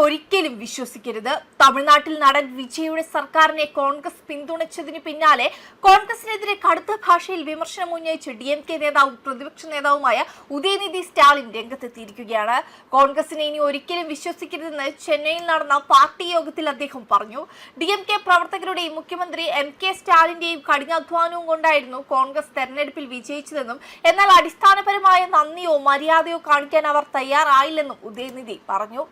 ഒരിക്കലും വിശ്വസിക്കരുത്. തമിഴ്നാട്ടിൽ നടൻ വിജയുടെ സർക്കാരിനെ കോൺഗ്രസ് പിന്തുണച്ചതിന് പിന്നാലെ കോൺഗ്രസിനെതിരെ കടുത്ത ഭാഷയിൽ വിമർശനം ഉന്നയിച്ച് DMK നേതാവും പ്രതിപക്ഷ നേതാവുമായ ഉദയനിധി സ്റ്റാലിൻ രംഗത്തെത്തിയിരിക്കുകയാണ്. കോൺഗ്രസിനെ ഇനി ഒരിക്കലും വിശ്വസിക്കരുതെന്ന് ചെന്നൈയിൽ നടന്ന പാർട്ടി യോഗത്തിൽ അദ്ദേഹം പറഞ്ഞു. DMK പ്രവർത്തകരുടെയും മുഖ്യമന്ത്രി MK സ്റ്റാലിന്റെയും കഠിനാധ്വാനവും കൊണ്ടായിരുന്നു കോൺഗ്രസ് തെരഞ്ഞെടുപ്പിൽ വിജയിച്ചതെന്നും എന്നാൽ അടിസ്ഥാനപരമായ നന്ദിയോ മര്യാദയോ കാണിക്കാൻ അവർ തയ്യാറായില്ലെന്നും ഉദയനിധി പറഞ്ഞു.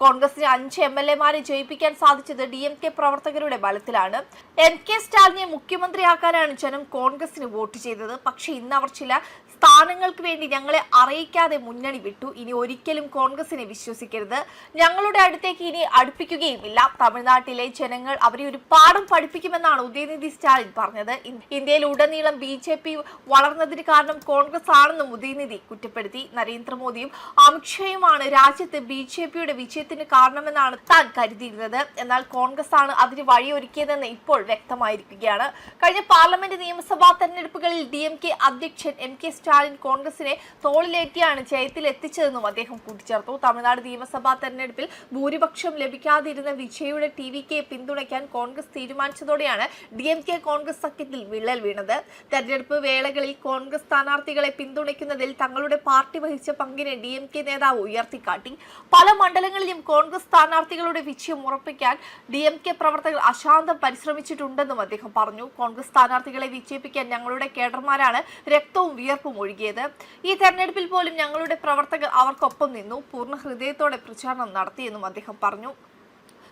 കോൺഗ്രസിന് 5 MLA-മാരെ ജയിപ്പിക്കാൻ സാധിച്ചത് DMK പ്രവർത്തകരുടെ ബലത്തിലാണ്. MK സ്റ്റാലിനെ മുഖ്യമന്ത്രിയാക്കാനാണ് ജനം കോൺഗ്രസിന് വോട്ട് ചെയ്തത്. പക്ഷേ ഇന്ന് അവർ ചില സ്ഥാനങ്ങൾക്ക് വേണ്ടി ഞങ്ങളെ അറിയിക്കാതെ മുന്നണി വിട്ടു. ഇനി ഒരിക്കലും കോൺഗ്രസിനെ വിശ്വസിക്കരുത്. ഞങ്ങളുടെ അടുത്തേക്ക് ഇനി അടുപ്പിക്കുകയുമില്ല. തമിഴ്നാട്ടിലെ ജനങ്ങൾ അവരെ ഒരു പാഠം പഠിപ്പിക്കുമെന്നാണ് ഉദയനിധി സ്റ്റാലിൻ പറഞ്ഞത്. ഇന്ത്യയിൽ ഉടനീളം BJP വളർന്നതിന് കാരണം കോൺഗ്രസ് ആണെന്നും ഉദയനിധി കുറ്റപ്പെടുത്തി. നരേന്ദ്രമോദിയും അമിത്ഷായുമാണ് രാജ്യത്ത് BJPയുടെ വിജയത്തിന് കാരണമെന്നാണ് താൻ കരുതിയിരുന്നത്. എന്നാൽ കോൺഗ്രസ് ആണ് അതിന് വഴിയൊരുക്കിയതെന്ന് ഇപ്പോൾ വ്യക്തമായിരിക്കുകയാണ്. കഴിഞ്ഞ പാർലമെന്റ് നിയമസഭാ തെരഞ്ഞെടുപ്പുകളിൽ DMK അധ്യക്ഷൻ MK സ്റ്റാലിൻ കോൺഗ്രസിനെ തോളിലേറ്റിയാണ് ജയത്തിൽ എത്തിച്ചതെന്നും അദ്ദേഹം കൂട്ടിച്ചേർത്തു. തമിഴ്നാട് നിയമസഭാ തെരഞ്ഞെടുപ്പിൽ ഭൂരിപക്ഷം ലഭിക്കാതിരുന്ന വിജയുടെ TVKയെ പിന്തുണയ്ക്കാൻ കോൺഗ്രസ് തീരുമാനിച്ചതോടെയാണ് DMK കോൺഗ്രസ് സഖ്യത്തിൽ വിള്ളൽ വീണത്. തെരഞ്ഞെടുപ്പ് വേളകളിൽ കോൺഗ്രസ് സ്ഥാനാർത്ഥികളെ പിന്തുണയ്ക്കുന്നതിൽ തങ്ങളുടെ പാർട്ടി വഹിച്ച പങ്കിനെ DMK നേതാവ് ഉയർത്തിക്കാട്ടി. പല മണ്ഡലങ്ങളിലും കോൺഗ്രസ് സ്ഥാനാർത്ഥികളുടെ വിജയം ഉറപ്പിക്കാൻ DMK പ്രവർത്തകർ അശാന്തം പരിശ്രമിച്ചിട്ടുണ്ടെന്നും അദ്ദേഹം പറഞ്ഞു. കോൺഗ്രസ് സ്ഥാനാർത്ഥികളെ വിജയിപ്പിക്കാൻ ഞങ്ങളുടെ കേഡർമാരാണ് രക്തവും വിയർപ്പും ഒഴുകിയത്. ഈ തെരഞ്ഞെടുപ്പിൽ പോലും ഞങ്ങളുടെ പ്രവർത്തകർ അവർക്കൊപ്പം നിന്നു, പൂർണ്ണ ഹൃദയത്തോടെ പ്രചാരണം നടത്തിയെന്നും അദ്ദേഹം പറഞ്ഞു.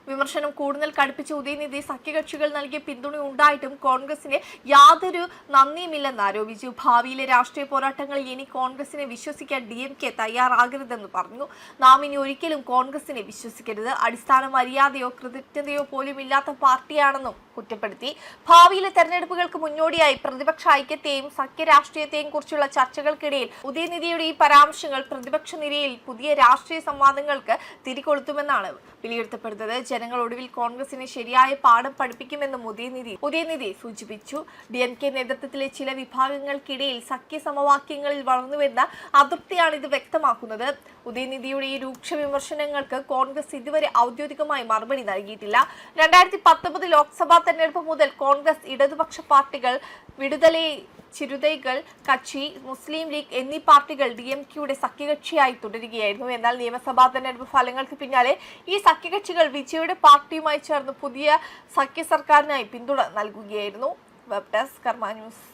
വിമർശനം കൂടുതൽ കടുപ്പിച്ച ഉദയനിധി സഖ്യകക്ഷികൾ നൽകിയ പിന്തുണ ഉണ്ടായിട്ടും കോൺഗ്രസിന് യാതൊരു നന്ദിയുമില്ലെന്ന് ആരോപിച്ചു. ഭാവിയിലെ രാഷ്ട്രീയ പോരാട്ടങ്ങളിൽ ഇനി കോൺഗ്രസിനെ വിശ്വസിക്കാൻ DMK തയ്യാറാകരുതെന്ന് പറഞ്ഞു. നാം ഇനി ഒരിക്കലും കോൺഗ്രസിനെ വിശ്വസിക്കരുത്. അടിസ്ഥാന മര്യാദയോ കൃതജ്ഞതയോ പോലും ഇല്ലാത്ത പാർട്ടിയാണെന്നും കുറ്റപ്പെടുത്തി. ഭാവിയിലെ തെരഞ്ഞെടുപ്പുകൾക്ക് മുന്നോടിയായി പ്രതിപക്ഷ ഐക്യത്തെയും സഖ്യ രാഷ്ട്രീയത്തെയും കുറിച്ചുള്ള ചർച്ചകൾക്കിടയിൽ ഉദയനിധിയുടെ ഈ പരാമർശങ്ങൾ പ്രതിപക്ഷ നിരയിൽ പുതിയ രാഷ്ട്രീയ സംവാദങ്ങൾക്ക് തിരികൊളുത്തുമെന്നാണ് വിലയിരുത്തപ്പെടുന്നത്. ജനങ്ങൾ ഒടുവിൽ കോൺഗ്രസിനെ ശരിയായ പാഠം പഠിപ്പിക്കുമെന്നും ഉദയനിധി സൂചിപ്പിച്ചു. DMK നേതൃത്വത്തിലെ ചില വിഭാഗങ്ങൾക്കിടയിൽ സഖ്യ സമവാക്യങ്ങളിൽ വളർന്നുവരുന്ന അതൃപ്തിയാണ് ഇത് വ്യക്തമാക്കുന്നത്. ഉദയനിധിയുടെ ഈ രൂക്ഷ വിമർശനങ്ങൾക്ക് കോൺഗ്രസ് ഇതുവരെ ഔദ്യോഗികമായി മറുപടി നൽകിയിട്ടില്ല. 2019 ലോക്സഭാ തെരഞ്ഞെടുപ്പ് മുതൽ കോൺഗ്രസ്, ഇടതുപക്ഷ പാർട്ടികൾ, വിടുതലൈ ചിരുതൈകൾ കക്ഷി, മുസ്ലിം ലീഗ് എന്നീ പാർട്ടികൾ DMKയുടെ സഖ്യകക്ഷിയായി തുടരുകയായിരുന്നു. എന്നാൽ നിയമസഭാ തെരഞ്ഞെടുപ്പ് ഫലങ്ങൾക്ക് പിന്നാലെ ഈ സഖ്യകക്ഷികൾ വിജയുടെ പാർട്ടിയുമായി ചേർന്ന് പുതിയ സഖ്യ സർക്കാരിനായി പിന്തുണ നൽകുകയായിരുന്നു. വെബ് ഡെസ്ക് കർമ്മ ന്യൂസ്.